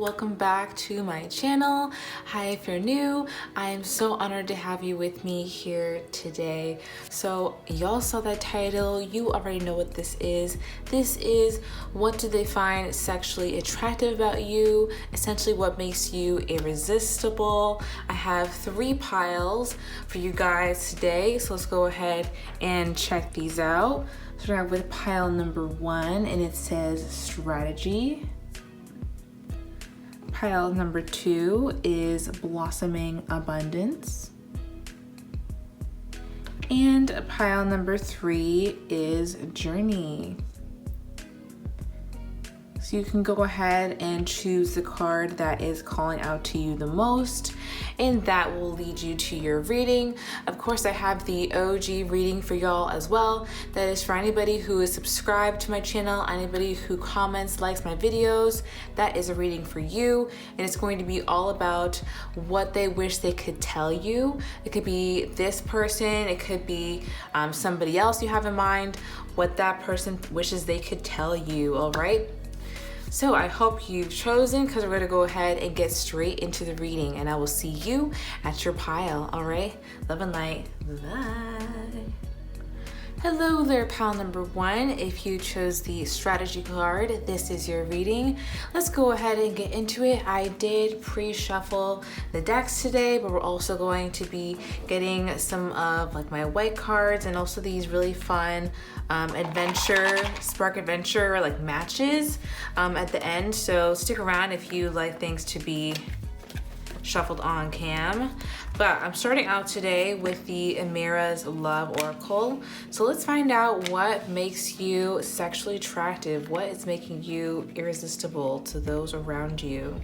welcome back to my channel. Hi, if you're new, I am so honored to have you with me here today. So y'all saw that title, you already know what this is. This is what do they find sexually attractive about you, essentially what makes you irresistible. I have 3 piles for you guys today, so let's go ahead and check these out. Start with pile number 1, and it says strategy. Pile number 2 is blossoming abundance. And pile number 3 is journey. So you can go ahead and choose the card that is calling out to you the most, and that will lead you to your reading. Of course, I have the OG reading for y'all as well. That is for anybody who is subscribed to my channel, anybody who comments, likes my videos. That is a reading for you, and it's going to be all about what they wish they could tell you. It could be this person, it could be somebody else you have in mind, what that person wishes they could tell you, all right? So I hope you've chosen, because we're going to go ahead and get straight into the reading, and I will see you at your pile, all right? Love and light. Bye. Hello there, pile number 1. If you chose the strategy card, this is your reading. Let's go ahead and get into it. I did pre-shuffle the decks today, but we're also going to be getting some of like my white cards and also these really fun spark adventure like matches at the end. So stick around if you like things to be shuffled on cam. But I'm starting out today with the Amira's Love Oracle. So let's find out what makes you sexually attractive, what is making you irresistible to those around you.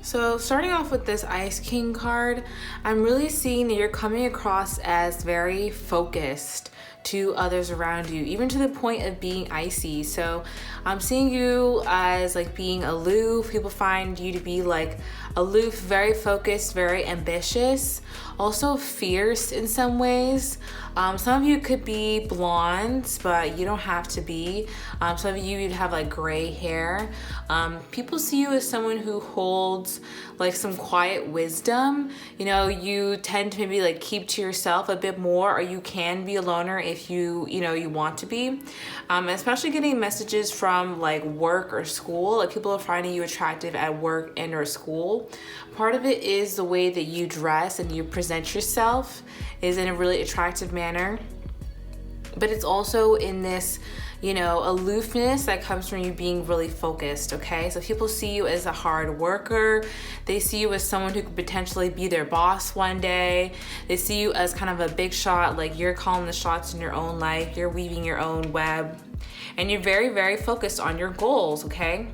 So starting off with this Ice King card, I'm really seeing that you're coming across as very focused to others around you, even to the point of being icy. So I'm seeing you as like being aloof. People find you to be like aloof, very focused, very ambitious, also fierce in some ways. Some of you could be blonde, but you don't have to be. Some of you'd have like gray hair. People see you as someone who holds like some quiet wisdom. You know, you tend to maybe like keep to yourself a bit more, or you can be a loner if you want to be. Especially getting messages from like work or school, like people are finding you attractive at work and or school. Part of it is the way that you dress and you present yourself is in a really attractive manner, but it's also in this, aloofness that comes from you being really focused, okay? So people see you as a hard worker. They see you as someone who could potentially be their boss one day. They see you as kind of a big shot, like you're calling the shots in your own life. You're weaving your own web, and you're very, very focused on your goals, okay?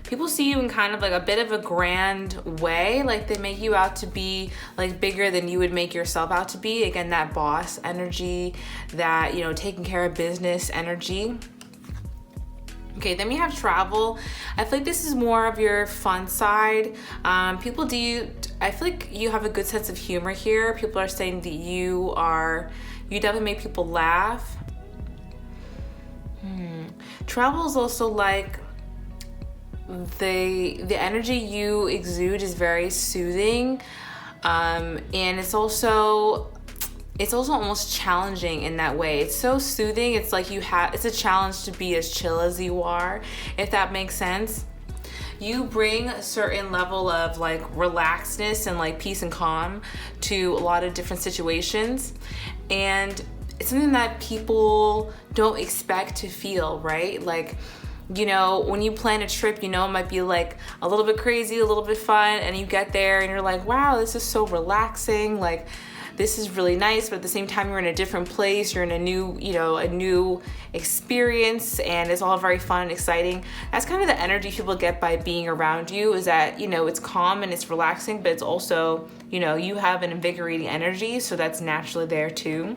People see you in kind of like a bit of a grand way, like they make you out to be like bigger than you would make yourself out to be. Again, that boss energy, that, taking care of business energy. Okay, then we have travel. I feel like this is more of your fun side. I feel like you have a good sense of humor here. People are saying that you definitely make people laugh. Travel is also like, the energy you exude is very soothing, and it's also almost challenging in that way. It's so soothing. It's like it's a challenge to be as chill as you are, if that makes sense. You bring a certain level of like relaxedness and like peace and calm to a lot of different situations, and it's something that people don't expect to feel, right? Like, when you plan a trip, it might be like a little bit crazy, a little bit fun, and you get there and you're like, wow, this is so relaxing. Like, this is really nice, but at the same time, you're in a different place. You're in a new experience, and it's all very fun and exciting. That's kind of the energy people get by being around you, is that, it's calm and it's relaxing, but it's also, you have an invigorating energy, so that's naturally there too.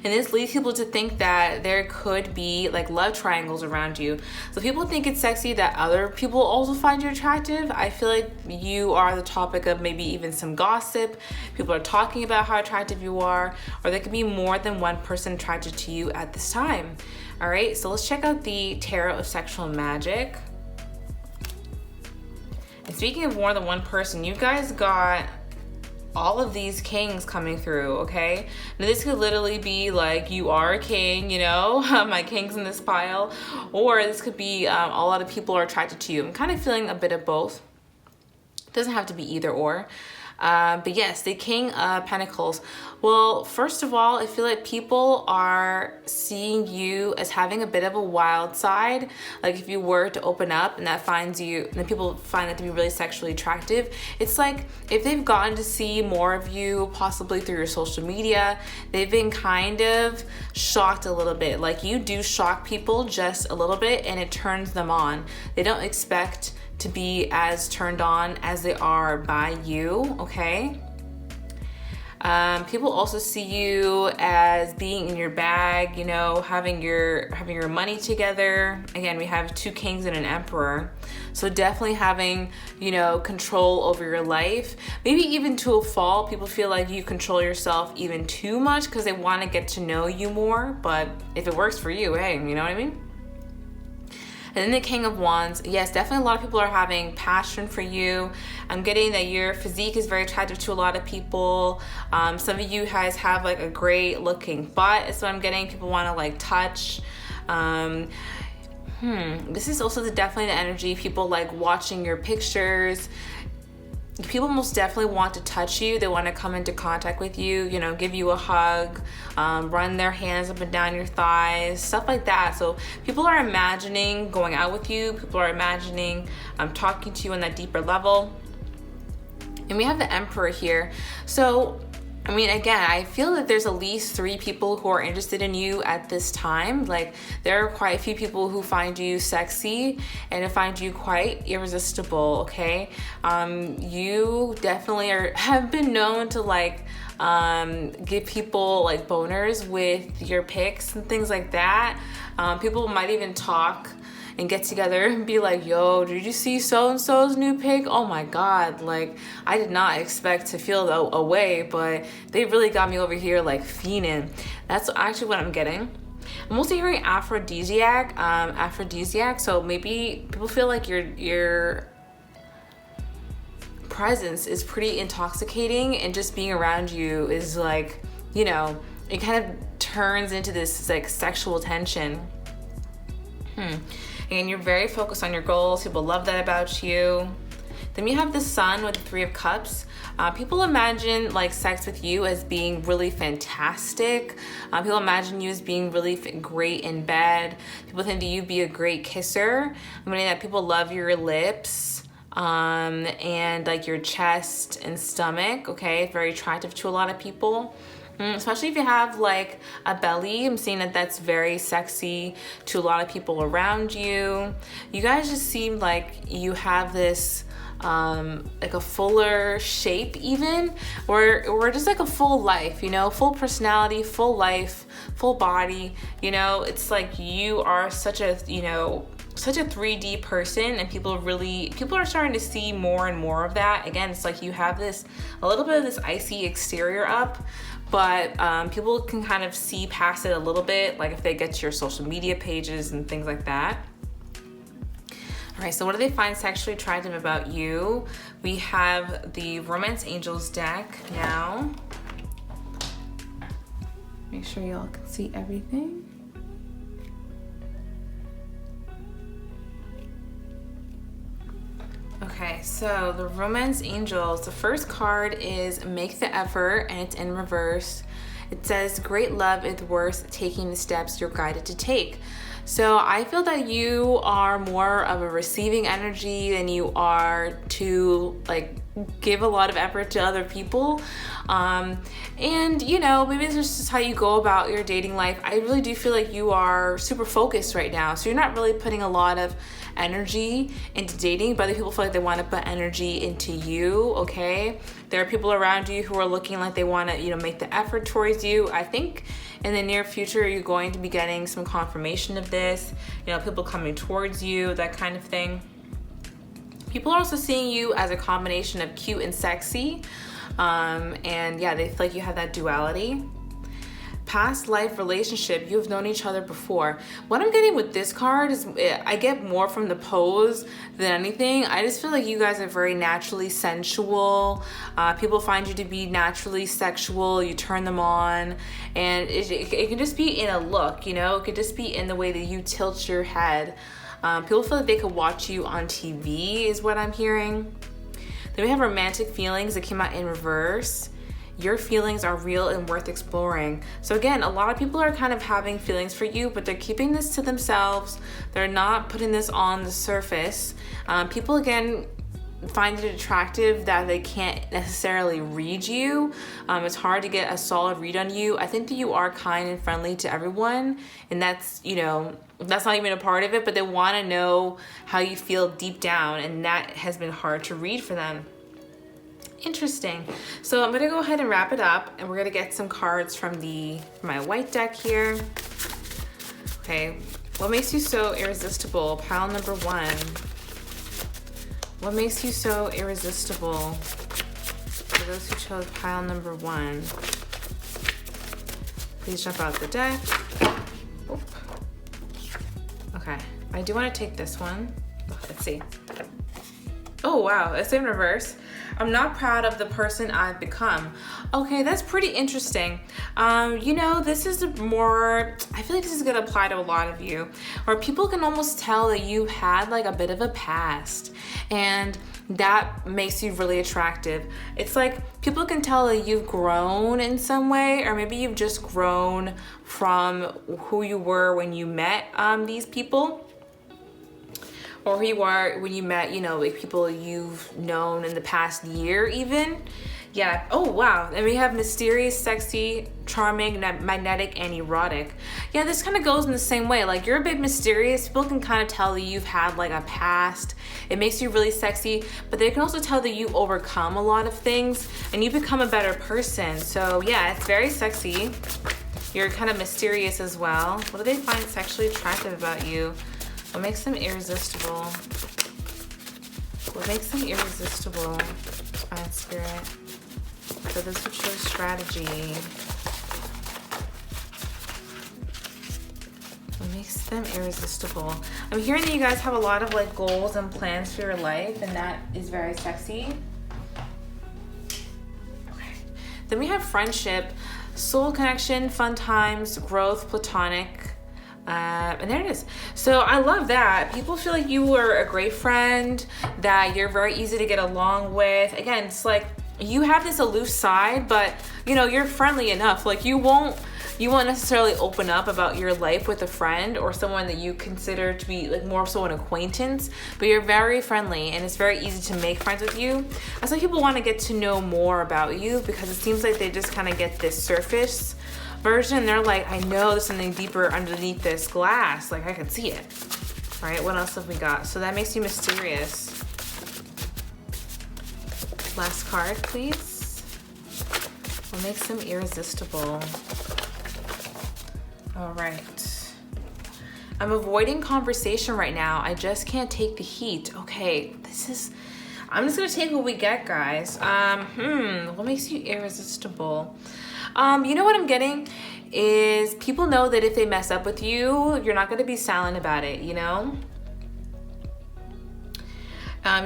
And this leads people to think that there could be like love triangles around you. So people think it's sexy that other people also find you attractive. I feel like you are the topic of maybe even some gossip. People are talking about how attractive you are, or there could be more than one person attracted to you at this time. All right, so let's check out the Tarot of Sexual Magic. And speaking of more than one person, you guys got all of these kings coming through, okay? Now this could literally be like, you are a king, you know, my king's in this pile, or this could be a lot of people are attracted to you. I'm kind of feeling a bit of both. It doesn't have to be either or. But yes, the King of Pentacles. Well, first of all, I feel like people are seeing you as having a bit of a wild side. Like if you were to open up and that finds you, and then people find that to be really sexually attractive. It's like if they've gotten to see more of you, possibly through your social media, they've been kind of shocked a little bit. Like you do shock people just a little bit and it turns them on. They don't expect to be as turned on as they are by you, okay? People also see you as being in your bag, you know, having your money together. Again, we have 2 kings and an emperor. So definitely having, you know, control over your life. Maybe even to a fault. People feel like you control yourself even too much because they want to get to know you more. But if it works for you, hey, you know what I mean? And then the King of Wands, yes, definitely a lot of people are having passion for you. I'm getting that your physique is very attractive to a lot of people. Some of you guys have like a great looking butt is what I'm getting. People want to like touch. This is also definitely the energy. People like watching your pictures. People most definitely want to touch you. They want to come into contact with you, you know, give you a hug, run their hands up and down your thighs, stuff like that. So people are imagining going out with you. People are imagining talking to you on that deeper level. And we have the Emperor here. So, I mean, again, I feel that there's at least 3 people who are interested in you at this time. Like, there are quite a few people who find you sexy and find you quite irresistible, okay? You definitely have been known to, like, give people, like, boners with your pics and things like that. People might even talk and get together and be like, yo, did you see so-and-so's new pic? Oh my God, like, I did not expect to feel a way, but they really got me over here like fiending. That's actually what I'm getting. I'm also hearing aphrodisiac, so maybe people feel like your presence is pretty intoxicating and just being around you is like, you know, it kind of turns into this like sexual tension. And you're very focused on your goals. People love that about you. Then you have the Sun with the 3 of Cups. People imagine like sex with you as being really fantastic. People imagine you as being really great in bed. People think that you'd be a great kisser. I'm meaning that people love your lips and like your chest and stomach. Okay, very attractive to a lot of people. Especially if you have like a belly. I'm seeing that that's very sexy to a lot of people around you. You guys just seem like you have this like a fuller shape even, or just like a full life, you know, full personality, full life, full body, you know. It's like you are such a, you know, such a 3D person, and people are starting to see more and more of that. Again, it's like you have a little bit of this icy exterior up, but people can kind of see past it a little bit, like if they get to your social media pages and things like that. All right, so what do they find sexually attractive about you? We have the Romance Angels deck now. Make sure y'all can see everything. Okay, so the Romance Angels, the first card is Make the Effort, and it's in reverse. It says, great love is worth taking the steps you're guided to take. So I feel that you are more of a receiving energy than you are to like give a lot of effort to other people. And you know, maybe it's just how you go about your dating life. I really do feel like you are super focused right now. So you're not really putting a lot of energy into dating, but other people feel like they want to put energy into you, okay? There are people around you who are looking like they want to, you know, make the effort towards you. I think in the near future, you're going to be getting some confirmation of this, you know, people coming towards you, that kind of thing. People are also seeing you as a combination of cute and sexy. And yeah, they feel like you have that duality. past life relationship, you've known each other before. What I'm getting with this card is I get more from the pose than anything. I just feel like you guys are very naturally sensual. People find you to be naturally sexual. You turn them on, and it can just be in a look, you know? It could just be in the way that you tilt your head. People feel like they could watch you on TV is what I'm hearing. Then we have romantic feelings that came out in reverse. Your feelings are real and worth exploring. So again, a lot of people are kind of having feelings for you, but they're keeping this to themselves. They're not putting this on the surface. People, again, find it attractive that they can't necessarily read you. It's hard to get a solid read on you. I think that you are kind and friendly to everyone, and that's, you know, that's not even a part of it, but they want to know how you feel deep down, and that has been hard to read for them. Interesting. So I'm gonna go ahead and wrap it up, and we're gonna get some cards from my white deck here. Okay, what makes you so irresistible? Pile number 1. What makes you so irresistible? For those who chose pile number 1, please jump out the deck. Oop. Okay, I do want to take this one. Let's see. Oh wow, it's in reverse. I'm not proud of the person I've become. Okay, that's pretty interesting. You know, this is more, I feel like this is gonna apply to a lot of you, where people can almost tell that you had like a bit of a past, and that makes you really attractive. It's like people can tell that you've grown in some way, or maybe you've just grown from who you were when you met these people. Or who you are when you met, you know, like people you've known in the past year even. Yeah, oh wow. And we have mysterious, sexy, charming, magnetic, and erotic. Yeah, this kind of goes in the same way. Like, you're a bit mysterious. People can kind of tell that you've had like a past. It makes you really sexy, but they can also tell that you overcome a lot of things and you become a better person. So yeah, it's very sexy. You're kind of mysterious as well. What do they find sexually attractive about you? What makes them irresistible? What makes them irresistible? Fine Spirit. For those who chose strategy. What makes them irresistible? I'm hearing that you guys have a lot of like goals and plans for your life, and that is very sexy. Okay. Then we have friendship, soul connection, fun times, growth, platonic. And there it is. So I love that. People feel like you were a great friend, that you're very easy to get along with. Again, it's like you have this aloof side, but you know, you're friendly enough. Like you won't necessarily open up about your life with a friend or someone that you consider to be like more so an acquaintance, but you're very friendly and it's very easy to make friends with you. And some people want to get to know more about you because it seems like they just kind of get this surface version. They're like, I know there's something deeper underneath this glass. Like I can see it. All right, what else have we got? So that makes you mysterious. Last card, please. What makes them irresistible? All right. I'm avoiding conversation right now. I just can't take the heat. Okay, I'm just gonna take what we get, guys. What makes you irresistible? You know what I'm getting is people know that if they mess up with you, you're not going to be silent about it, you know?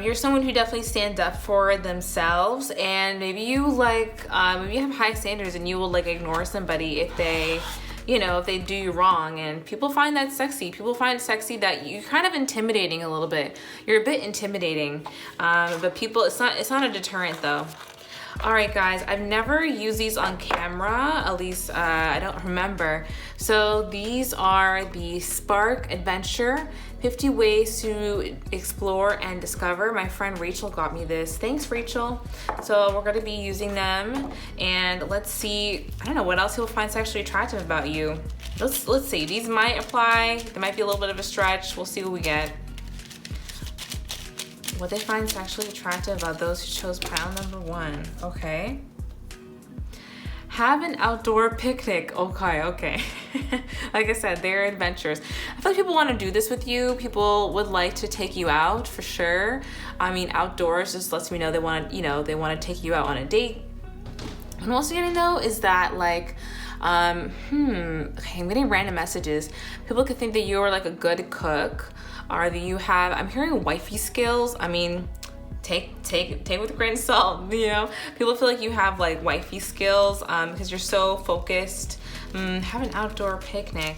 You're someone who definitely stands up for themselves, and maybe you like, maybe you have high standards and you will like ignore somebody if they, you know, if they do you wrong, and people find that sexy. People find it sexy that you're kind of intimidating a little bit. You're a bit intimidating, but people, it's not a deterrent though. All right, guys, I've never used these on camera, at least I don't remember. So these are the Spark Adventure, 50 Ways to Explore and Discover. My friend Rachel got me this. Thanks, Rachel. So we're gonna be using them, and let's see, I don't know what else you'll find sexually attractive about you. Let's see, these might apply. They might be a little bit of a stretch. We'll see what we get. What they find sexually attractive about those who chose pile number 1. Okay. Have an outdoor picnic. Okay. Like I said, they're adventures. I feel like people want to do this with you. People would like to take you out for sure. I mean, outdoors just lets me know they want to take you out on a date. And what I'm also getting though is that like, Okay, I'm getting random messages. People could think that you are like a good cook, or that you have, I'm hearing wifey skills. I mean, take with a grain of salt, you know? People feel like you have like wifey skills because you're so focused. Have an outdoor picnic.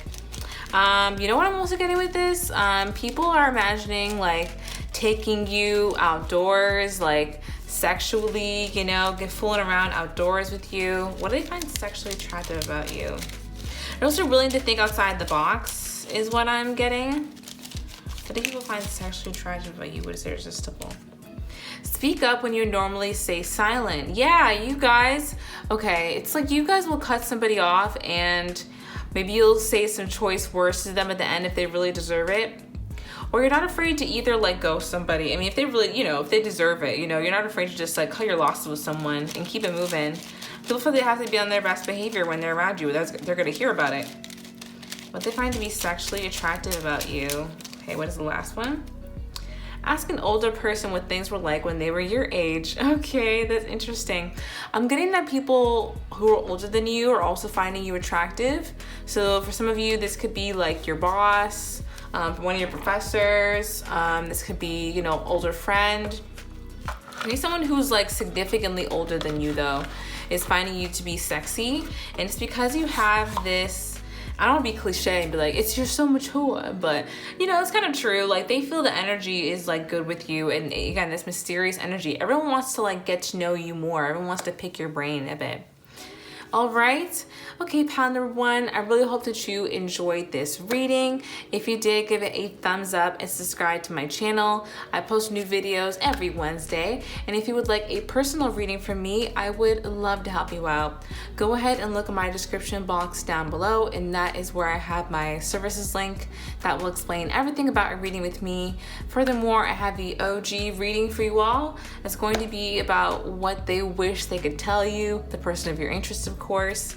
You know what I'm also getting with this? People are imagining like taking you outdoors, like sexually, you know, get fooling around outdoors with you. What do they find sexually attractive about you? They're also willing to think outside the box is what I'm getting. What do people find sexually attractive about you? What is irresistible? Speak up when you normally stay silent. Yeah, you guys. Okay, it's like you guys will cut somebody off and maybe you'll say some choice words to them at the end if they really deserve it. Or you're not afraid to either let go somebody. I mean, if they really, you know, if they deserve it, you know, you're not afraid to just like cut your losses with someone and keep it moving. People feel they have to be on their best behavior when they're around you. They're gonna hear about it. What they find to be sexually attractive about you. Okay, what is the last one? Ask an older person what things were like when they were your age. Okay, that's interesting. I'm getting that people who are older than you are also finding you attractive. So for some of you, this could be like your boss, one of your professors. This could be, you know, older friend. Maybe someone who's like significantly older than you though is finding you to be sexy. And it's because you have this, I don't want to be cliche and be like, you're so mature, but you know, it's kind of true. Like they feel the energy is like good with you. And again, this mysterious energy, everyone wants to like get to know you more. Everyone wants to pick your brain a bit. All right. Okay, pal number one, I really hope that you enjoyed this reading. If you did, give it a thumbs up and subscribe to my channel. I post new videos every Wednesday. And if you would like a personal reading from me, I would love to help you out. Go ahead and look at my description box down below, and that is where I have my services link that will explain everything about a reading with me. Furthermore, I have the OG reading for you all. It's going to be about what they wish they could tell you, the person of your interest, of course.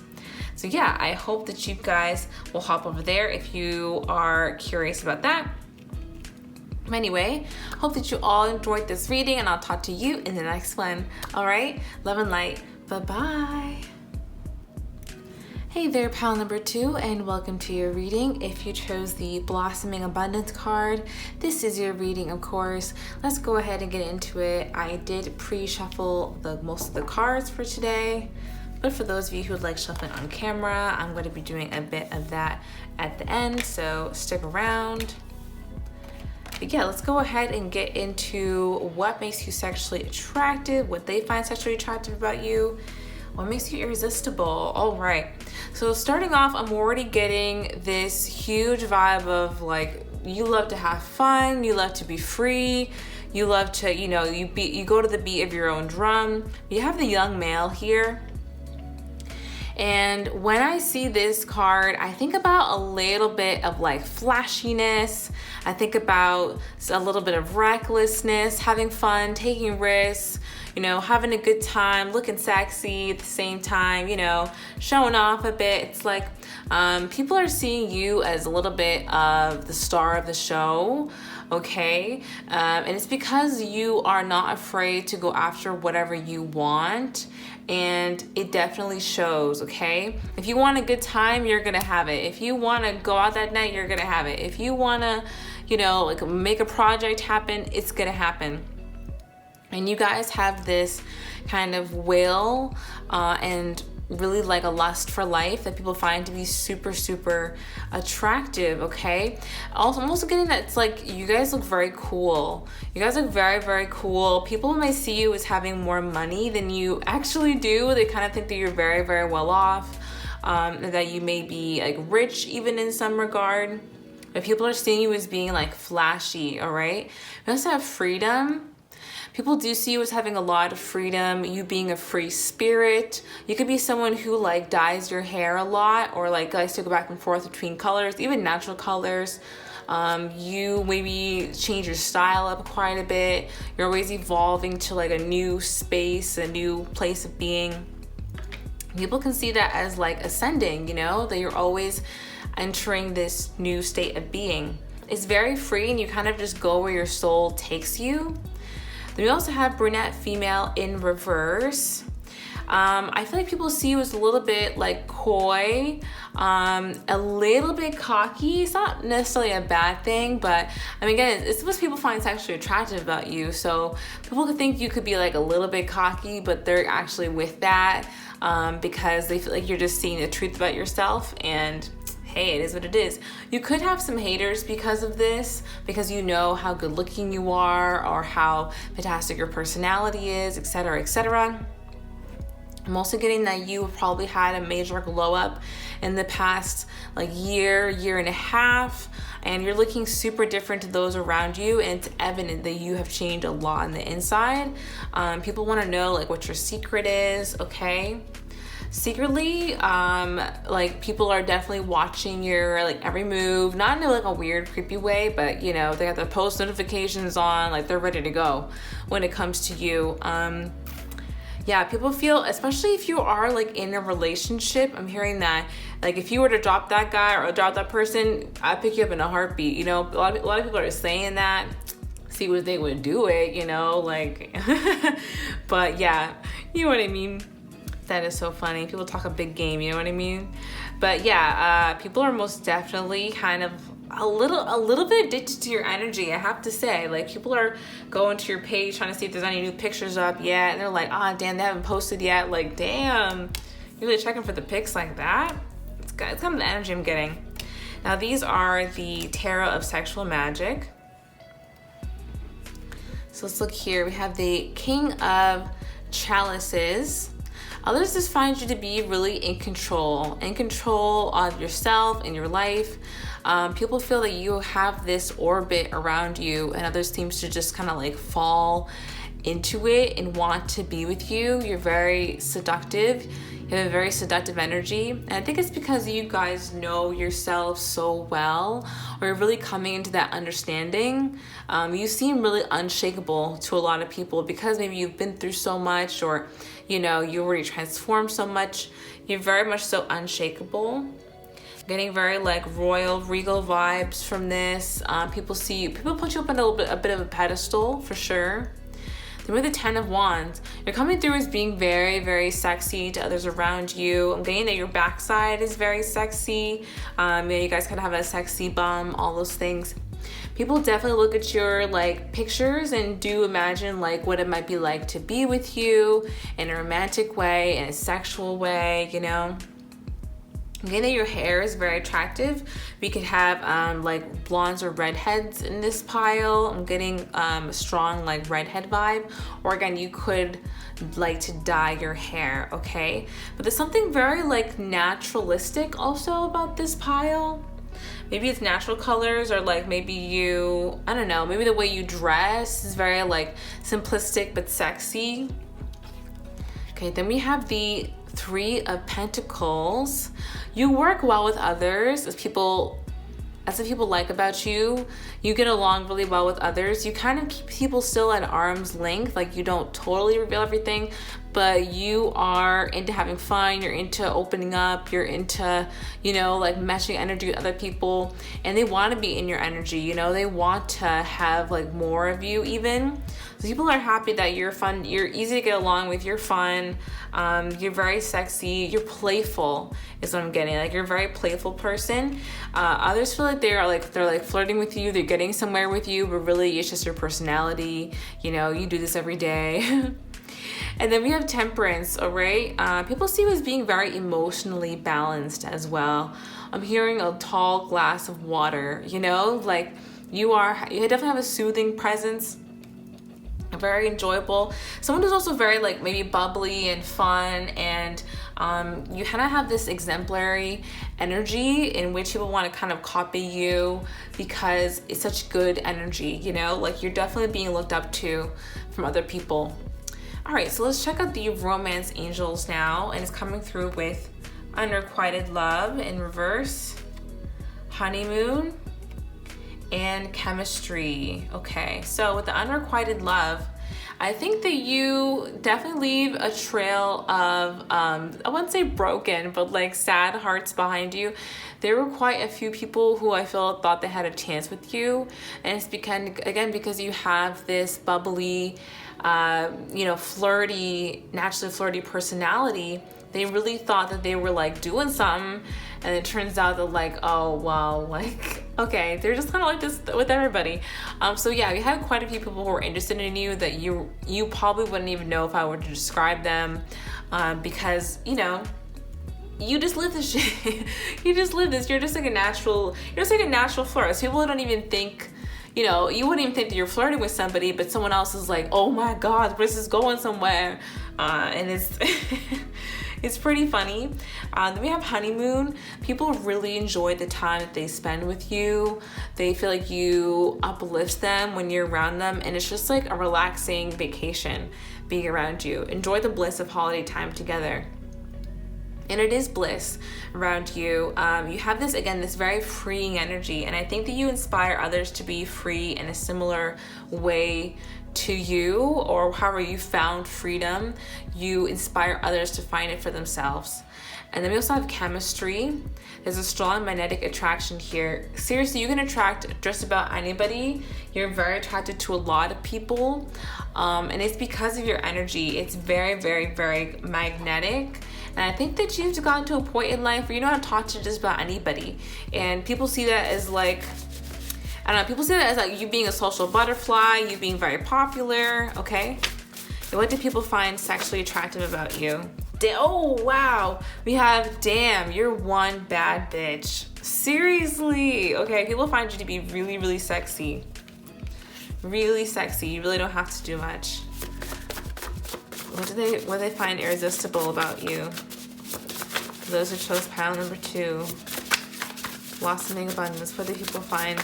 So yeah, I hope that you guys will hop over there if you are curious about that. Anyway, hope that you all enjoyed this reading, and I'll talk to you in the next one. All right, love and light. Bye-bye. Hey there, pal number two, and welcome to your reading. If you chose the Blossoming Abundance card, this is your reading, of course. Let's go ahead and get into it. I did pre-shuffle most of the cards for today, but for those of you who would like shuffling on camera, I'm going to be doing a bit of that at the end, so stick around. But yeah, let's go ahead and get into what makes you sexually attractive, what they find sexually attractive about you, what makes you irresistible. All right, so starting off, I'm already getting this huge vibe of like, you love to have fun, you love to be free, you love to, you know, you go to the beat of your own drum. You have the young male here. And when I see this card, I think about a little bit of like flashiness. I think about a little bit of recklessness, having fun, taking risks, you know, having a good time, looking sexy at the same time, you know, showing off a bit. It's like people are seeing you as a little bit of the star of the show. Okay, and it's because you are not afraid to go after whatever you want, and it definitely shows. Okay, if you want a good time, you're gonna have it. If you want to go out that night, you're gonna have it. If you want to, you know, like make a project happen, it's gonna happen. And you guys have this kind of will and really like a lust for life that people find to be super, super attractive. Okay, also I'm also getting that it's like you guys look very cool. You guys look very, very cool. People might see you as having more money than you actually do. They kind of think that you're very, very well off, that you may be like rich even in some regard, but people are seeing you as being like flashy. All right, you also have freedom. People do see you as having a lot of freedom, you being a free spirit. You could be someone who like dyes your hair a lot, or like likes to go back and forth between colors, even natural colors. You maybe change your style up quite a bit. You're always evolving to like a new space, a new place of being. People can see that as like ascending, you know, that you're always entering this new state of being. It's very free, and you kind of just go where your soul takes you. Then we also have brunette female in reverse. I feel like people see you as a little bit like coy, a little bit cocky. It's not necessarily a bad thing, but I mean, again, it's what people find sexually attractive about you. So people could think you could be like a little bit cocky, but they're actually with that because they feel like you're just seeing the truth about yourself, and hey, it is what it is. You could have some haters because of this, because you know how good looking you are or how fantastic your personality is, etc., etc. I'm also getting that you probably had a major glow up in the past like year and a half, and you're looking super different to those around you, and it's evident that you have changed a lot on the inside. People want to know like what your secret is, okay? Secretly, like people are definitely watching your like every move, not in like a weird creepy way, but you know, they got the post notifications on, like they're ready to go when it comes to you. Yeah, people feel, especially if you are like in a relationship, I'm hearing that like if you were to drop that guy or drop that person, I'd pick you up in a heartbeat. You know, a lot of people are saying that, see what they would do it, you know, like, but yeah, you know what I mean? That is so funny. People talk a big game, you know what I mean? But yeah, people are most definitely kind of a little bit addicted to your energy, I have to say. Like people are going to your page trying to see if there's any new pictures up yet, and they're like, ah, damn, they haven't posted yet. Like, damn, you're really checking for the pics like that? It's kind of the energy I'm getting. Now these are the Tarot of Sexual Magic. So let's look here. We have the King of Chalices. Others just find you to be really in control of yourself and your life. People feel that you have this orbit around you, and others seems to just kind of like fall into it and want to be with you. You're very seductive. You have a very seductive energy. And I think it's because you guys know yourself so well, or you're really coming into that understanding. You seem really unshakable to a lot of people because maybe you've been through so much, or you know, you already transformed so much. You're very much so unshakable. Getting very like royal, regal vibes from this. People put you up on a bit of a pedestal for sure. Then with the 10 of Wands, you're coming through as being very, very sexy to others around you. I'm getting that your backside is very sexy. You guys kind of have a sexy bum, all those things. People definitely look at your like pictures and do imagine like what it might be like to be with you in a romantic way, in a sexual way, you know. Again, that your hair is very attractive. We could have like blondes or redheads in this pile. I'm getting a strong like redhead vibe. Or again, you could like to dye your hair, okay? But there's something very like naturalistic also about this pile. Maybe it's natural colors, or like maybe you, I don't know, maybe the way you dress is very like simplistic but sexy. Okay, then we have the 3 of Pentacles. You work well with others, as people like about you. You get along really well with others. You kind of keep people still at arm's length, like you don't totally reveal everything, but you are into having fun, you're into opening up, you're into, you know, like meshing energy with other people, and they want to be in your energy, you know, they want to have like more of you even. So people are happy that you're fun, you're easy to get along with, you're fun, you're very sexy, you're playful is what I'm getting. Like you're a very playful person. Others feel like they're like flirting with you, they're getting somewhere with you, but really it's just your personality. You know, you do this every day. And then we have Temperance, all right? People see you as being very emotionally balanced as well. I'm hearing a tall glass of water, you know? Like you definitely have a soothing presence, very enjoyable. Someone who's also very like maybe bubbly and fun, and you kind of have this exemplary energy in which people want to kind of copy you because it's such good energy, you know? Like you're definitely being looked up to from other people. All right, so let's check out the Romance Angels now, and it's coming through with Unrequited Love in reverse, Honeymoon, and Chemistry. Okay, so with the Unrequited Love, I think that you definitely leave a trail of, I wouldn't say broken, but like sad hearts behind you. There were quite a few people who I feel thought they had a chance with you, and it's because you have this bubbly, you know, flirty, naturally flirty personality, they really thought that they were like doing something, and it turns out that like, oh well, like, okay, they're just kind of like this with everybody. So yeah, we have quite a few people who are interested in you that you probably wouldn't even know if I were to describe them, because, you know, you just live this shit. You just live this. You're just like a natural flirt. So people don't even think, you know, you wouldn't even think that you're flirting with somebody, but someone else is like, oh my God, this is going somewhere. And it's it's pretty funny. Then we have honeymoon. People really enjoy the time that they spend with you. They feel like you uplift them when you're around them, and it's just like a relaxing vacation being around you. Enjoy the bliss of holiday time together. And it is bliss around you. You have this, again, this very freeing energy, and I think that you inspire others to be free in a similar way to you, or however you found freedom. You inspire others to find it for themselves. And then we also have chemistry. There's a strong magnetic attraction here. Seriously, you can attract just about anybody. You're very attracted to a lot of people, and it's because of your energy. It's very, very, very magnetic. And I think that you've gotten to a point in life where you know how to talk to just about anybody. And people see that as like, I don't know, people see that as like you being a social butterfly, you being very popular, okay? And what do people find sexually attractive about you? Oh, wow. We have, damn, you're one bad bitch. Seriously. Okay, people find you to be really, really sexy. Really sexy. You really don't have to do much. What do they find irresistible about you? For those who chose pile number 2, blossoming abundance. What do people find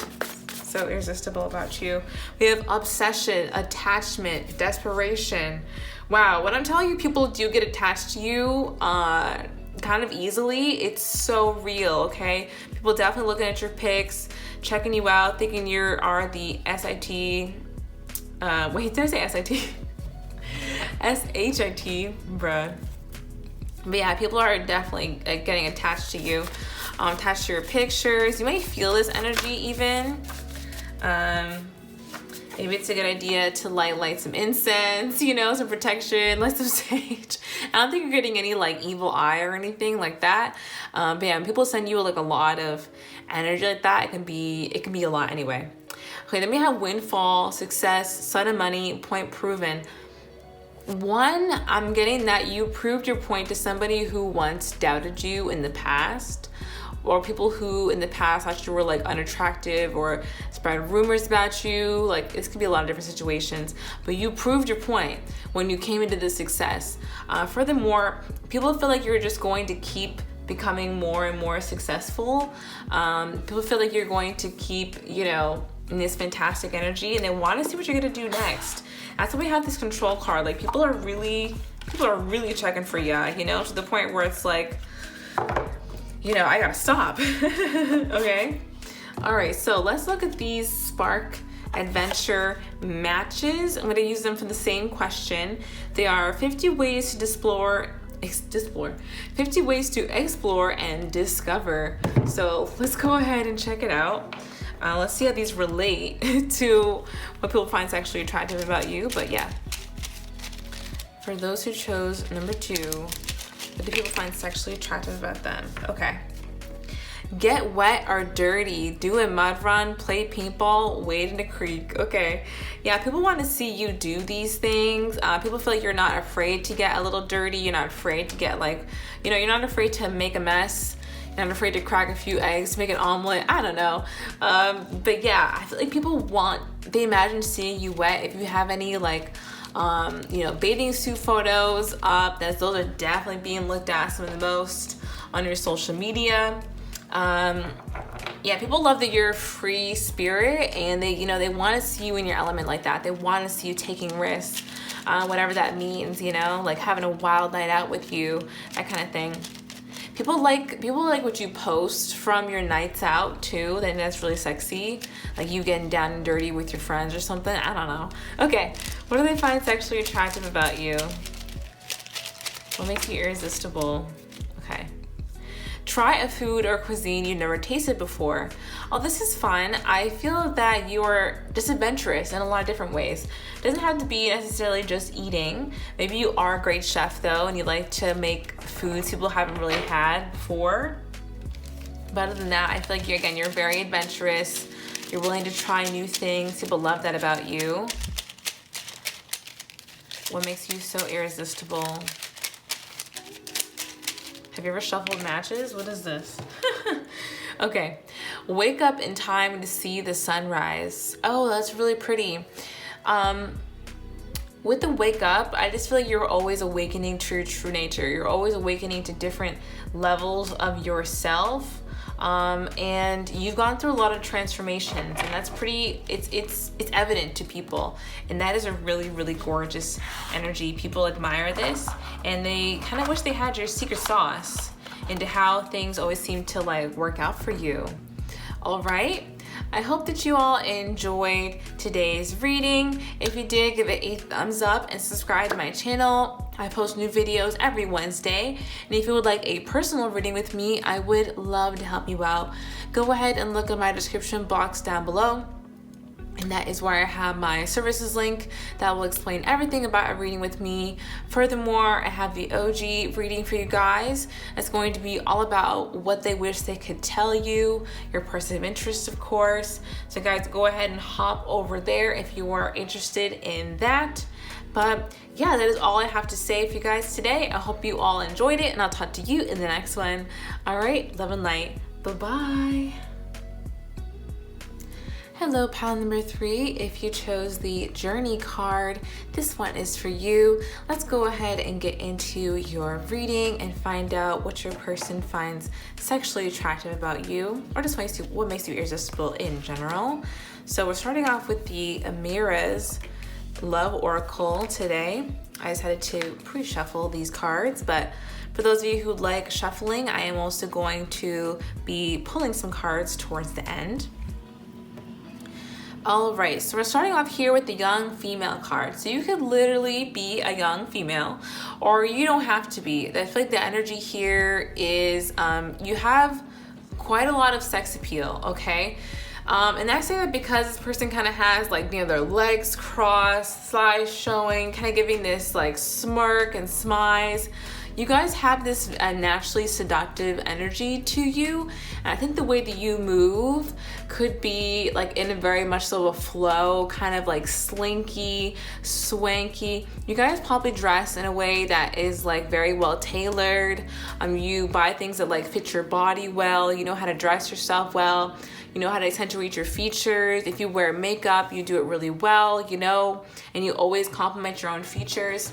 so irresistible about you? We have obsession, attachment, desperation. Wow, when I'm telling you people do get attached to you kind of easily, it's so real, okay? People definitely looking at your pics, checking you out, thinking you are the SIT. Wait, did I say SIT? SHIT, bruh. But yeah, people are definitely getting attached to you, attached to your pictures. You might feel this energy even. Maybe it's a good idea to light some incense, you know, some protection, light some sage. I don't think you're getting any like evil eye or anything like that. But yeah, when people send you like a lot of energy like that, it can be a lot anyway. Okay, then we have windfall, success, sudden money, point proven. One, I'm getting that you proved your point to somebody who once doubted you in the past, or people who in the past thought you were like unattractive or spread rumors about you. Like, this could be a lot of different situations, but you proved your point when you came into this success. Furthermore, people feel like you're just going to keep becoming more and more successful. People feel like you're going to keep, you know, in this fantastic energy, and they want to see what you're going to do next. That's why we have this control card. Like, people are really checking for you, you know, to the point where it's like, you know, I gotta stop. Okay. All right, so let's look at these spark adventure matches. I'm gonna use them for the same question. They are 50 ways to explore 50 ways to explore and discover. So let's go ahead and check it out. Let's see how these relate to what people find sexually attractive about you. But yeah, for those who chose number 2, what do people find sexually attractive about them? Okay. Get wet or dirty, do a mud run, play paintball, wade in a creek. Okay. Yeah, people want to see you do these things. People feel like you're not afraid to get a little dirty. You're not afraid to get like, you know, you're not afraid to make a mess. You're not afraid to crack a few eggs, make an omelet. I don't know. But yeah, I feel like they imagine seeing you wet. If you have any like, you know, bathing suit photos up, those are definitely being looked at some of the most on your social media. Yeah, people love that you're a free spirit, and they want to see you in your element like that. They want to see you taking risks, whatever that means, you know, like having a wild night out with you, that kind of thing. People like what you post from your nights out too. Then that's really sexy, like you getting down and dirty with your friends or something. I don't know. Okay, what do they find sexually attractive about you? What makes you irresistible? Okay. try a food or cuisine you've never tasted before. Oh, this is fun. I feel that you're just adventurous in a lot of different ways. It doesn't have to be necessarily just eating. Maybe you are a great chef though, and you like to make foods people haven't really had before. But other than that, I feel like you're very adventurous. You're willing to try new things. People love that about you. What makes you so irresistible? Have you ever shuffled matches? What is this? Okay. Wake up in time to see the sunrise. Oh, that's really pretty. With the wake up, I just feel like you're always awakening to your true nature. You're always awakening to different levels of yourself. And you've gone through a lot of transformations, and that's pretty, it's evident to people. And that is a really, really gorgeous energy. People admire this, and they kind of wish they had your secret sauce into how things always seem to like work out for you. All right. I hope that you all enjoyed today's reading. If you did, give it a thumbs up and subscribe to my channel. I post new videos every Wednesday. And if you would like a personal reading with me, I would love to help you out. Go ahead and look at my description box down below. And that is where I have my services link that will explain everything about a reading with me. Furthermore, I have the OG reading for you guys. It's going to be all about what they wish they could tell you, your person of interest, of course. So guys, go ahead and hop over there if you are interested in that. But yeah, that is all I have to say for you guys today. I hope you all enjoyed it, and I'll talk to you in the next one. All right, love and light. Bye-bye. Hello, pile number 3. If you chose the Journey card, this one is for you. Let's go ahead and get into your reading and find out what your person finds sexually attractive about you, or just what makes you irresistible in general. So we're starting off with the Amira's Love Oracle today. I decided to pre-shuffle these cards, but for those of you who like shuffling, I am also going to be pulling some cards towards the end. All right, so we're starting off here with the young female card. So you could literally be a young female, or you don't have to be. I feel like the energy here is you have quite a lot of sex appeal, okay? And I say that because this person kind of has like, you know, their legs crossed, thighs showing, kind of giving this like smirk and smize. You guys have this naturally seductive energy to you, and I think the way that you move could be like in a very much so a flow, kind of like slinky, swanky. You guys probably dress in a way that is like very well tailored. You buy things that like fit your body well. You know how to dress yourself well. You know how to accentuate your features. If you wear makeup, you do it really well, you know, and you always compliment your own features.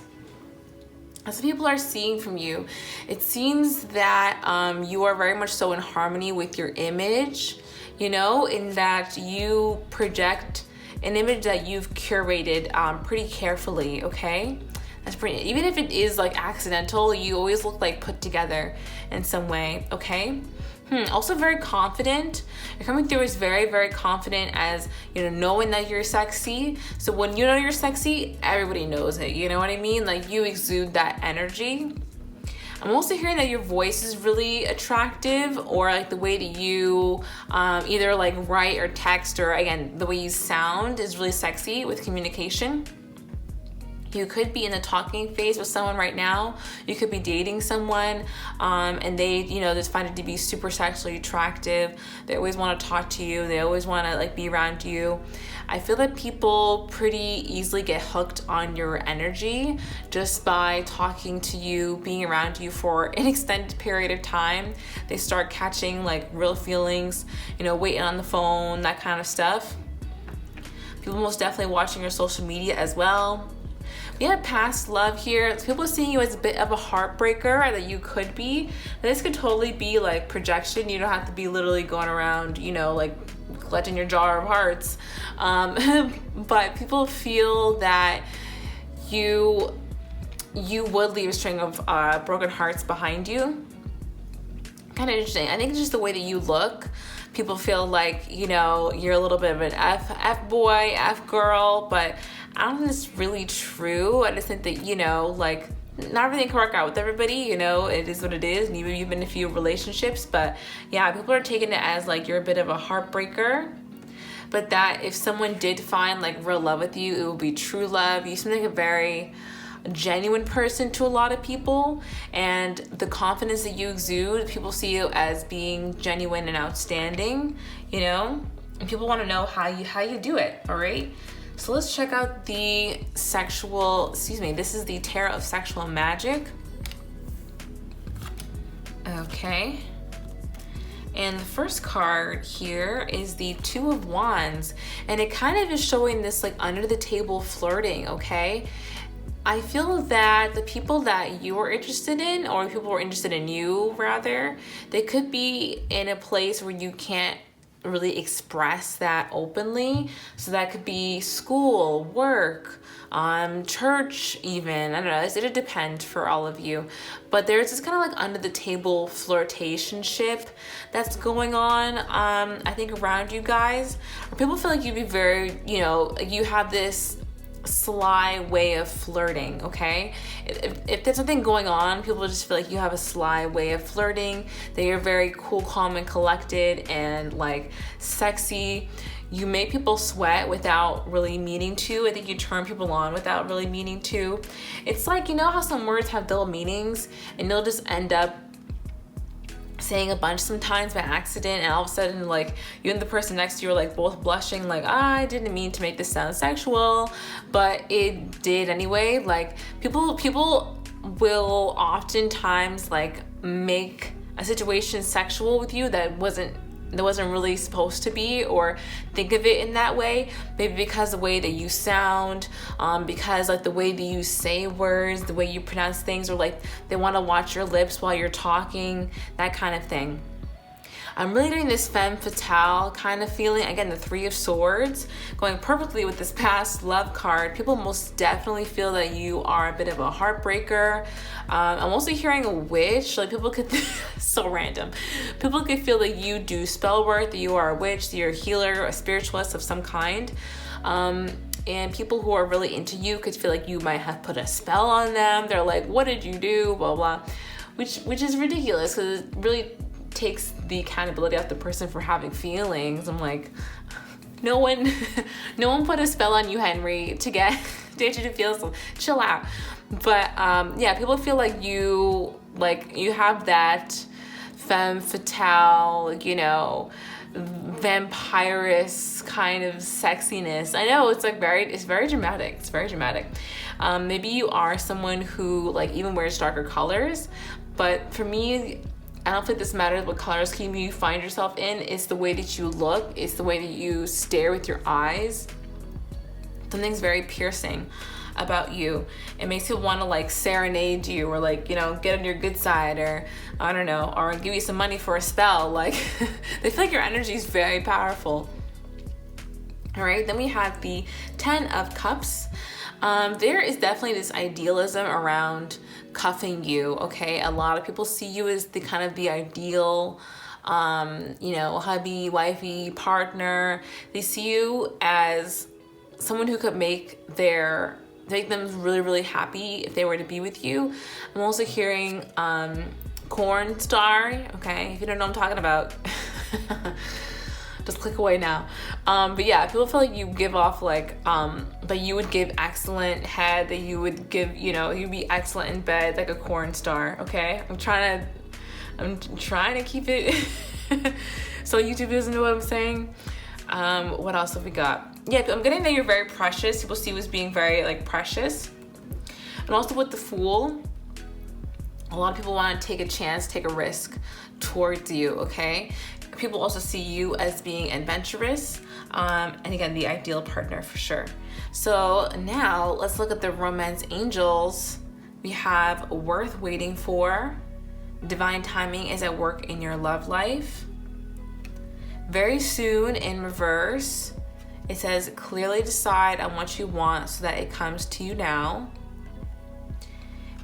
As people are seeing from you, it seems that you are very much so in harmony with your image, you know, in that you project an image that you've curated pretty carefully, okay? That's pretty, even if it is like accidental, you always look like put together in some way, okay? Also very confident. You're coming through as very, very confident, as, you know, knowing that you're sexy. So when you know you're sexy, everybody knows it. You know what I mean? Like, you exude that energy. I'm also hearing that your voice is really attractive, or like the way that you either like write or text, or again, the way you sound is really sexy with communication. You could be in the talking phase with someone right now. You could be dating someone and they, you know, just find it to be super sexually attractive. They always want to talk to you. They always want to like be around you. I feel that people pretty easily get hooked on your energy just by talking to you, being around you for an extended period of time. They start catching like real feelings, you know, waiting on the phone, that kind of stuff. People most definitely watching your social media as well. We had past love here. People are seeing you as a bit of a heartbreaker that you could be. This could totally be like projection. You don't have to be literally going around, you know, like collecting your jar of hearts. But people feel that you would leave a string of broken hearts behind you. Kind of interesting. I think it's just the way that you look. People feel like, you know, you're a little bit of an F boy, F girl, but I don't think it's really true. I just think that, you know, like not everything can work out with everybody, you know, it is what it is. And even you've been in a few relationships, but yeah, people are taking it as like you're a bit of a heartbreaker. But that if someone did find like real love with you, it will be true love. You seem like a very genuine person to a lot of people, and the confidence that you exude, people see you as being genuine and outstanding, you know, and people want to know how you do it. All right, so let's check out the this is the Tarot of Sexual Magic. Okay. And the first card here is the Two of Wands, and it kind of is showing this like under the table flirting, okay? I feel that the people that you are interested in, or people who are interested in you rather, they could be in a place where you can't really express that openly. So that could be school, work, church even, I don't know, it'll depend for all of you. But there's this kind of like under the table flirtationship that's going on, I think around you guys. Or people feel like you'd be very, you know, you have this sly way of flirting, okay? If there's something going on, people just feel like you have a sly way of flirting, that you're very cool, calm, and collected, and like sexy. You make people sweat without really meaning to. I think you turn people on without really meaning to. It's like, you know how some words have double meanings, and you'll just end up saying a bunch sometimes by accident, and all of a sudden like you and the person next to you are like both blushing like, I didn't mean to make this sound sexual, but it did anyway. Like people will oftentimes like make a situation sexual with you that wasn't really supposed to be, or think of it in that way, maybe because the way that you sound, because like the way that you say words, the way you pronounce things, or like they want to watch your lips while you're talking, that kind of thing. I'm really getting this femme fatale kind of feeling. Again, the Three of Swords going perfectly with this past love card. People most definitely feel that you are a bit of a heartbreaker. I'm also hearing a witch. Like people could, so random. People could feel that you do spell work, that you are a witch, that you're a healer, a spiritualist of some kind. And people who are really into you could feel like you might have put a spell on them. They're like, what did you do? Blah, blah, which is ridiculous, because it really takes the accountability off the person for having feelings. I'm like, no one put a spell on you, Henry, to get you to feel, so chill out. But yeah, people feel like you have that femme fatale, you know, vampirous kind of sexiness. I know it's very dramatic. It's very dramatic. Maybe you are someone who like even wears darker colors, but for me, I don't think this matters what color scheme you find yourself in. It's the way that you look. It's the way that you stare with your eyes. Something's very piercing about you. It makes people want to like serenade you, or like, you know, get on your good side, or I don't know, or give you some money for a spell. Like they feel like your energy is very powerful. All right, then we have the Ten of Cups. There is definitely this idealism around cuffing you, okay? A lot of people see you as the kind of the ideal, you know, hubby, wifey, partner. They see you as someone who could make them really, really happy if they were to be with you. I'm also hearing corn star, okay? If you don't know what I'm talking about, just click away now. But yeah, people feel like you give off like, that you would give excellent head, that you would give, you know, you'd be excellent in bed, like a corn star, okay? I'm trying to keep it so YouTube doesn't know what I'm saying. What else have we got? Yeah, I'm getting that you're very precious. People see you as being very like precious. And also with the Fool, a lot of people want to take a chance, take a risk towards you, okay? People also see you as being adventurous, and again, the ideal partner for sure. So now let's look at the romance angels. We have worth waiting for. Divine timing is at work in your love life. Very soon in reverse, it says clearly decide on what you want so that it comes to you now.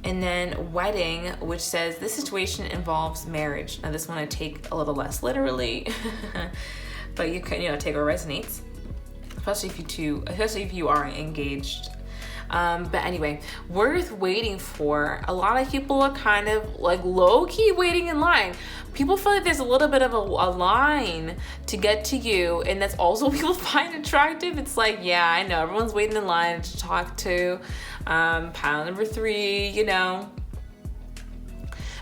And then wedding, which says this situation involves marriage. Now this one I take a little less literally, but you can, you know, take what resonates, especially if you are engaged. But anyway, worth waiting for. A lot of people are kind of like low-key waiting in line. People feel like there's a little bit of a line to get to you, and that's also what people find attractive. It's like, yeah, I know, everyone's waiting in line to talk to pile number 3, you know.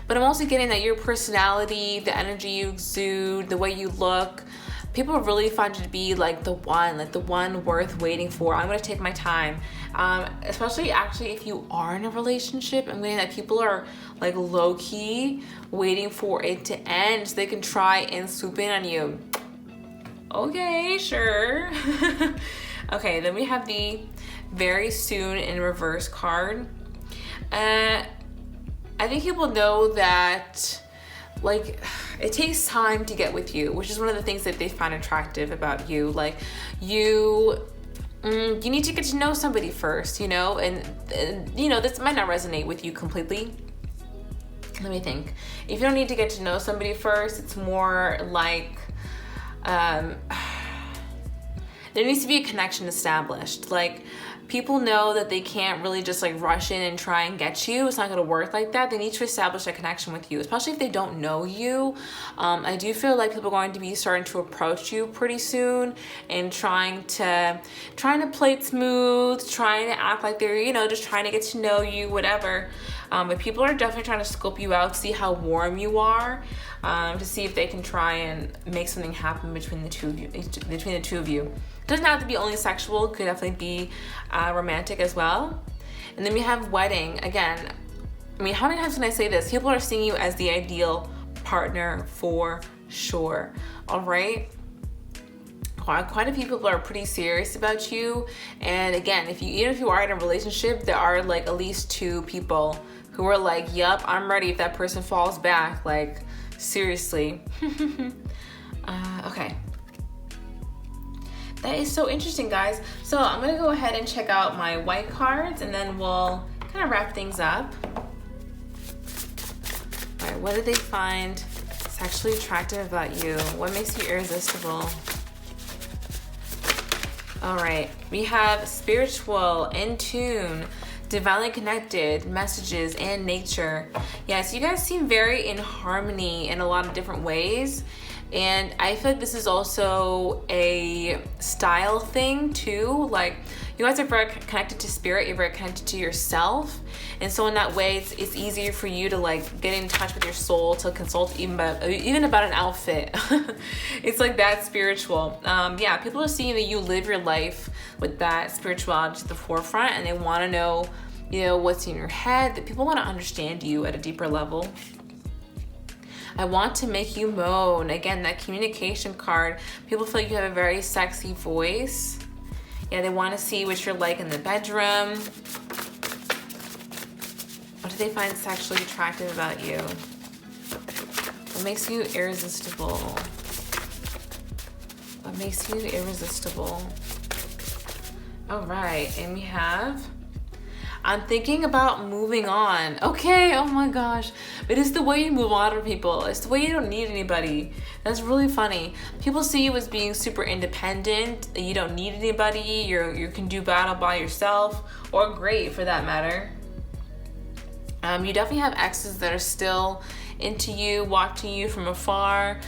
But I'm also getting that your personality, the energy you exude, the way you look, people really find you to be like the one worth waiting for. I'm gonna take my time. Especially actually if you are in a relationship, I'm getting that people are like low-key waiting for it to end so they can try and swoop in on you. Okay, sure. Okay, then we have the very soon in reverse card. I think people know that like it takes time to get with you, which is one of the things that they find attractive about you. Like you need to get to know somebody first, you know, and you know, this might not resonate with you completely. Let me think. If you don't need to get to know somebody first, it's more like there needs to be a connection established. Like people know that they can't really just like rush in and try and get you. It's not gonna work like that. They need to establish a connection with you, especially if they don't know you. I do feel like people are going to be starting to approach you pretty soon and trying to play it smooth, trying to act like they're, you know, just trying to get to know you, whatever. But people are definitely trying to scope you out, see how warm you are, to see if they can try and make something happen between the two of you. It doesn't have to be only sexual, it could definitely be romantic as well. And then we have wedding. Again, I mean, how many times can I say this? People are seeing you as the ideal partner for sure, all right? Quite a few people are pretty serious about you. And again, even if you are in a relationship, there are like at least 2 people who are like, yup, I'm ready if that person falls back. Like, seriously. Okay. That is so interesting, guys. So I'm gonna go ahead and check out my white cards and then we'll kind of wrap things up. All right, what did they find sexually attractive about you? What makes you irresistible? All right, we have spiritual, in tune, divinely connected, messages, and nature. Yes, you guys seem very in harmony in a lot of different ways. And I feel like this is also a style thing too. Like you guys are very connected to spirit, you're very connected to yourself. And so in that way, it's easier for you to like get in touch with your soul, to consult even about an outfit. It's like that spiritual. Yeah, people are seeing that you live your life with that spirituality to the forefront, and they want to know, you know, what's in your head, that people want to understand you at a deeper level. I want to make you moan. Again, that communication card. People feel like you have a very sexy voice. Yeah, they want to see what you're like in the bedroom. What do they find sexually attractive about you? What makes you irresistible? What makes you irresistible? All right, and we have, I'm thinking about moving on. Okay, oh my gosh. But it's the way you move on to people. It's the way you don't need anybody. That's really funny. People see you as being super independent. You don't need anybody. You can do battle by yourself, or great for that matter. You definitely have exes that are still into you, watching you from afar.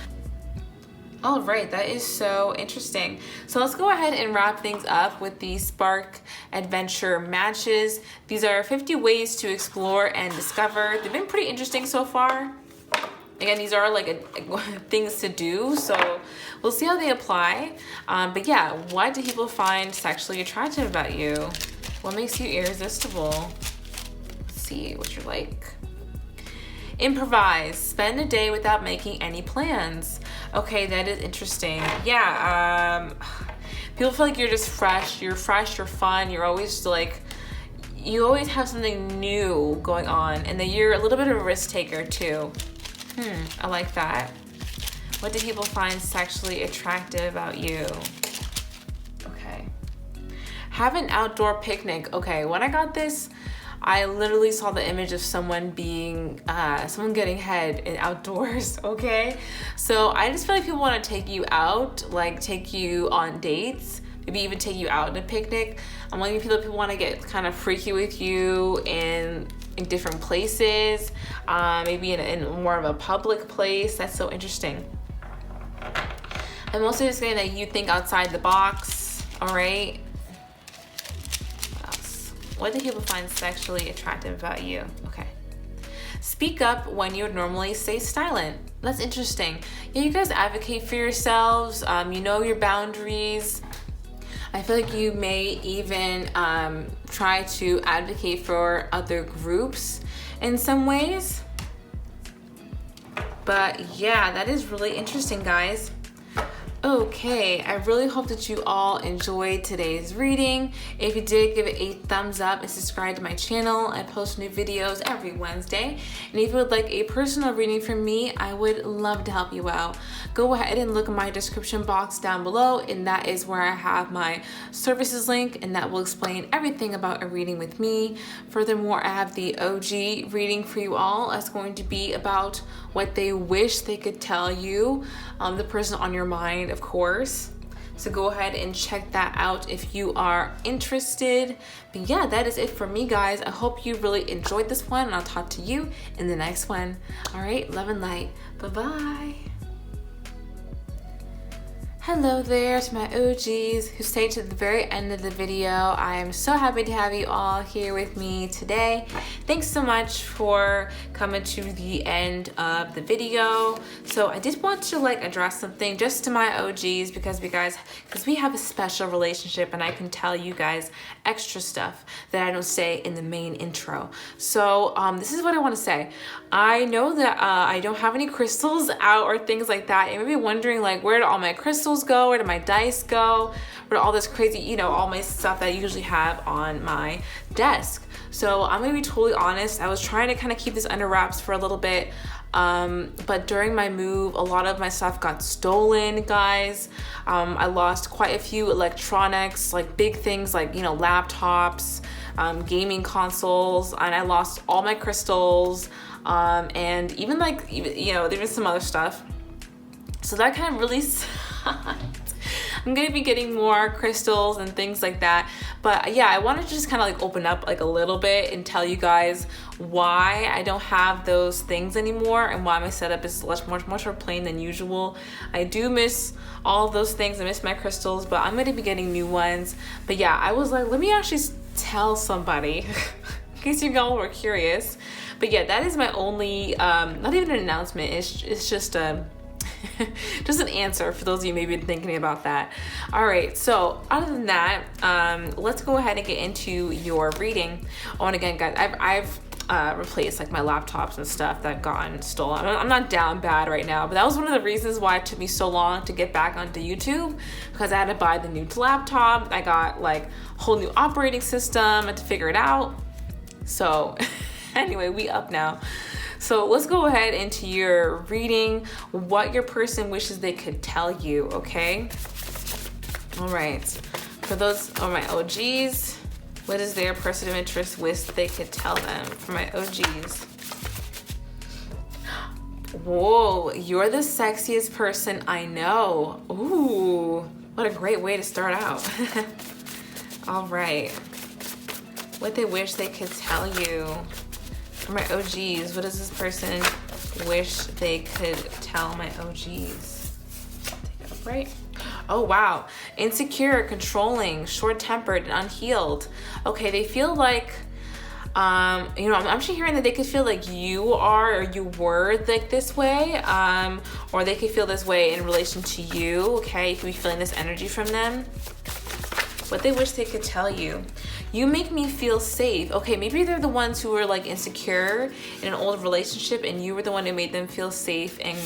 All right, that is so interesting. So let's go ahead and wrap things up with the Spark Adventure matches. These are 50 ways to explore and discover. They've been pretty interesting so far. Again, these are like things to do, so we'll see how they apply. But yeah, what do people find sexually attractive about you? What makes you irresistible? Let's see what you're like. Improvise. Spend a day without making any plans. Okay, that is interesting. Yeah, people feel like you're just fresh. You're fresh, you're fun. You're always like, you always have something new going on, and that you're a little bit of a risk taker too. I like that. What do people find sexually attractive about you? Okay. Have an outdoor picnic. Okay, when I got this, I literally saw the image of someone getting head in outdoors, okay? So I just feel like people want to take you out, like take you on dates. maybe even take you out on a picnic. Maybe people want to get kind of freaky with you in different places, maybe in more of a public place. That's so interesting. I'm also just saying that you think outside the box. All right. What else? What do people find sexually attractive about you? Okay. Speak up when you would normally stay silent. That's interesting. Yeah, you guys advocate for yourselves. You know your boundaries. I feel like you may even try to advocate for other groups in some ways. But yeah, that is really interesting, guys. Okay, I really hope that you all enjoyed today's reading. If you did, give it a thumbs up and subscribe to my channel. I post new videos every Wednesday. And if you would like a personal reading from me, I would love to help you out. Go ahead and look in my description box down below, and that is where I have my services link, and that will explain everything about a reading with me. Furthermore, I have the OG reading for you all. That's going to be about what they wish they could tell you, the person on your mind, of course. So go ahead and check that out if you are interested. But yeah, that is it for me, guys. I hope you really enjoyed this one, and I'll talk to you in the next one. All right, love and light. Bye-bye. Hello there to my OGs who stayed to the very end of the video. I am so happy to have you all here with me today. Thanks so much for coming to the end of the video. So I did want to address something just to my OGs because we have a special relationship, and I can tell you guys extra stuff that I don't say in the main intro. So this is what I want to say. I know that I don't have any crystals out or things like that. You may be wondering where did all my crystals go? Where did my dice go? Where did all this crazy, all my stuff that I usually have on my desk? So I'm gonna be totally honest. I was trying to kind of keep this under wraps for a little bit, but during my move, a lot of my stuff got stolen, guys. I lost quite a few electronics, big things laptops, gaming consoles, and I lost all my crystals, and even there's some other stuff. So that kind of really I'm gonna be getting more crystals and things like that, but yeah, I want to just kind of open up a little bit and tell you guys why I don't have those things anymore and why my setup is much more plain than usual. I do miss all of those things. I miss my crystals, but I'm going to be getting new ones. But yeah, I was like, let me actually tell somebody in case you all were curious. But yeah, that is my only not even an announcement, it's just a just an answer for those of you maybe thinking about that. All right, so other than that, let's go ahead and get into your reading. Oh, and again, guys, I've replaced my laptops and stuff that gotten stolen. I'm not down bad right now, but that was one of the reasons why it took me so long to get back onto YouTube, because I had to buy the new laptop. I got a whole new operating system. I had to figure it out. So anyway, we up now. So let's go ahead into your reading, what your person wishes they could tell you, okay? All right, for those are my OGs, what is their person of interest wish they could tell them? For my OGs. Whoa, you're the sexiest person I know. Ooh, what a great way to start out. All right, what they wish they could tell you. For my OGs, what does this person wish they could tell my OGs? Take it up, right? Oh, wow. Insecure, controlling, short-tempered, and unhealed. Okay, they feel I'm actually hearing that they could feel like you are or you were this way, or they could feel this way in relation to you, okay? You could be feeling this energy from them. What they wish they could tell you. You make me feel safe. Okay, maybe they're the ones who were insecure in an old relationship, and you were the one who made them feel safe and,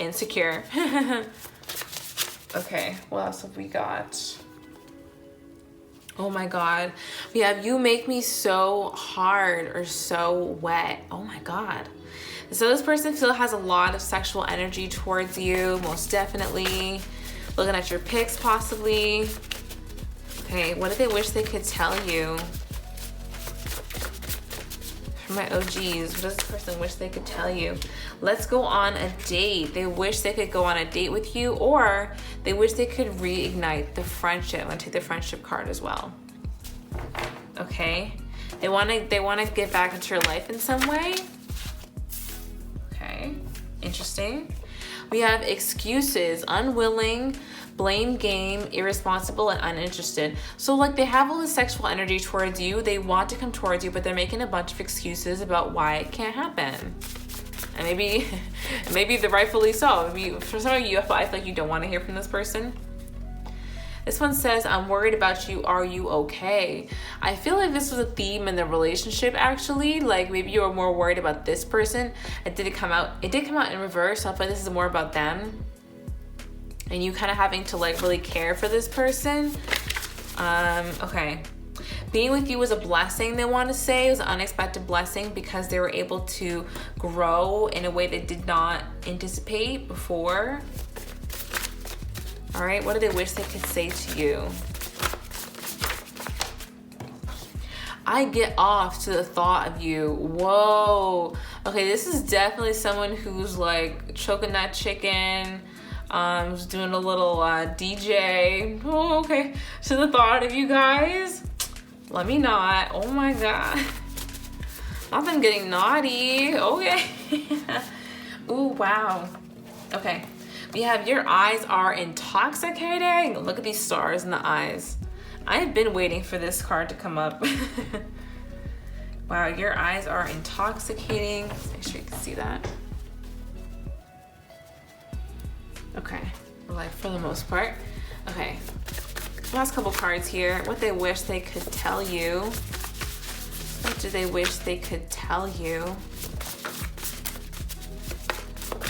insecure. Okay, what else have we got? Oh my God. We have you make me so hard or so wet. Oh my God. So this person has a lot of sexual energy towards you, most definitely. Looking at your pics, possibly. Okay, what do they wish they could tell you? My OGs, what does this person wish they could tell you? Let's go on a date. They wish they could go on a date with you, or they wish they could reignite the friendship. I'm gonna take the friendship card as well. Okay, they wanna get back into your life in some way. Okay, interesting. We have excuses, unwilling, blame game, irresponsible, and uninterested. So like they have all this sexual energy towards you. They want to come towards you, but they're making a bunch of excuses about why it can't happen. And maybe they're rightfully so. Maybe for some of you, I feel like you don't want to hear from this person. This one says, I'm worried about you. Are you okay? I feel like this was a theme in the relationship, actually. Like maybe you were more worried about this person. It did come out in reverse. So I feel like this is more about them. And you kind of having to like really care for this person. Okay. Being with you was a blessing, they want to say. It was an unexpected blessing because they were able to grow in a way they did not anticipate before. All right, what do they wish they could say to you? I get off to the thought of you. Whoa. Okay, this is definitely someone who's like choking that chicken. Who's doing a little DJ. Oh, okay. To the thought of you guys. Let me not. Oh my God. Not them getting naughty. Okay. Ooh, wow. Okay. We have your eyes are intoxicating. Look at these stars in the eyes. I've been waiting for this card to come up. Wow, your eyes are intoxicating. Let's make sure you can see that. Okay, like for the most part. Okay, last couple cards here. What they wish they could tell you. What do they wish they could tell you?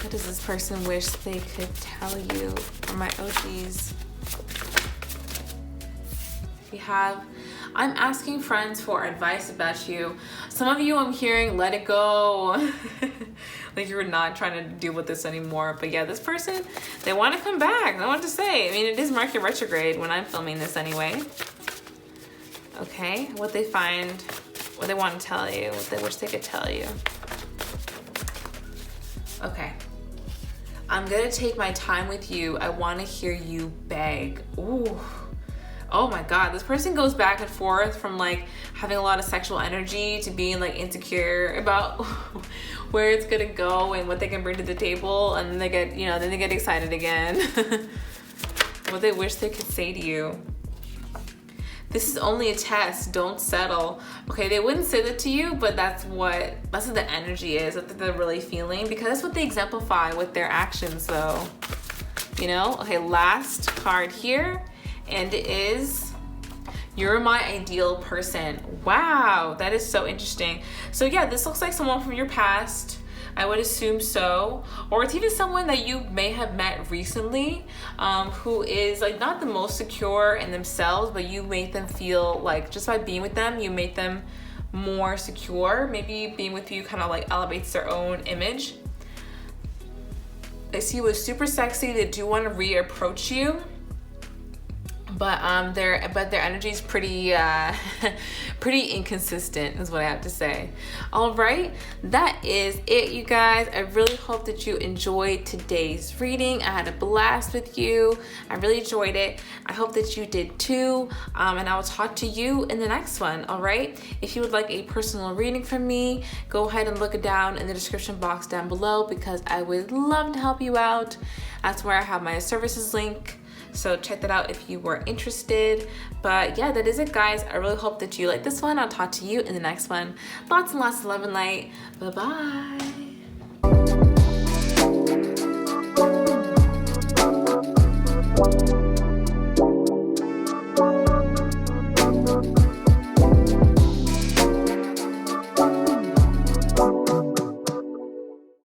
What does this person wish they could tell you? Or my OGs. We have, I'm asking friends for advice about you. Some of you I'm hearing, let it go. Like you're not trying to deal with this anymore. But yeah, this person, they want to come back. I don't know what to say. I mean, it is Mercury retrograde when I'm filming this anyway. Okay, what they find, what they want to tell you, what they wish they could tell you. Okay. I'm gonna take my time with you. I want to hear you beg. Ooh. Oh my God, this person goes back and forth from like having a lot of sexual energy to being like insecure about where it's gonna go and what they can bring to the table, and then they get, you know, then they get excited again. What they wish they could say to you. This is only a test, don't settle. Okay, they wouldn't say that to you, but that's what the energy is, that they're really feeling, because that's what they exemplify with their actions though. You know? Okay, last card here, and it is, you're my ideal person. Wow, that is so interesting. So yeah, this looks like someone from your past. I would assume so. Or it's even someone that you may have met recently, who is like not the most secure in themselves, but you make them feel like just by being with them, you make them more secure. Maybe being with you kind of like elevates their own image. I see you as super sexy. They do want to reapproach you. But their energy is pretty pretty inconsistent is what I have to say. All right, that is it, you guys. I really hope that you enjoyed today's reading. I had a blast with you. I really enjoyed it. I hope that you did too. And I will talk to you in the next one. All right, if you would like a personal reading from me, go ahead and look it down in the description box down below, because I would love to help you out. That's where I have my services link. So check that out if you were interested. But yeah, that is it, guys. I really hope that you like this one. I'll talk to you in the next one. Lots and lots of love and light. Bye-bye.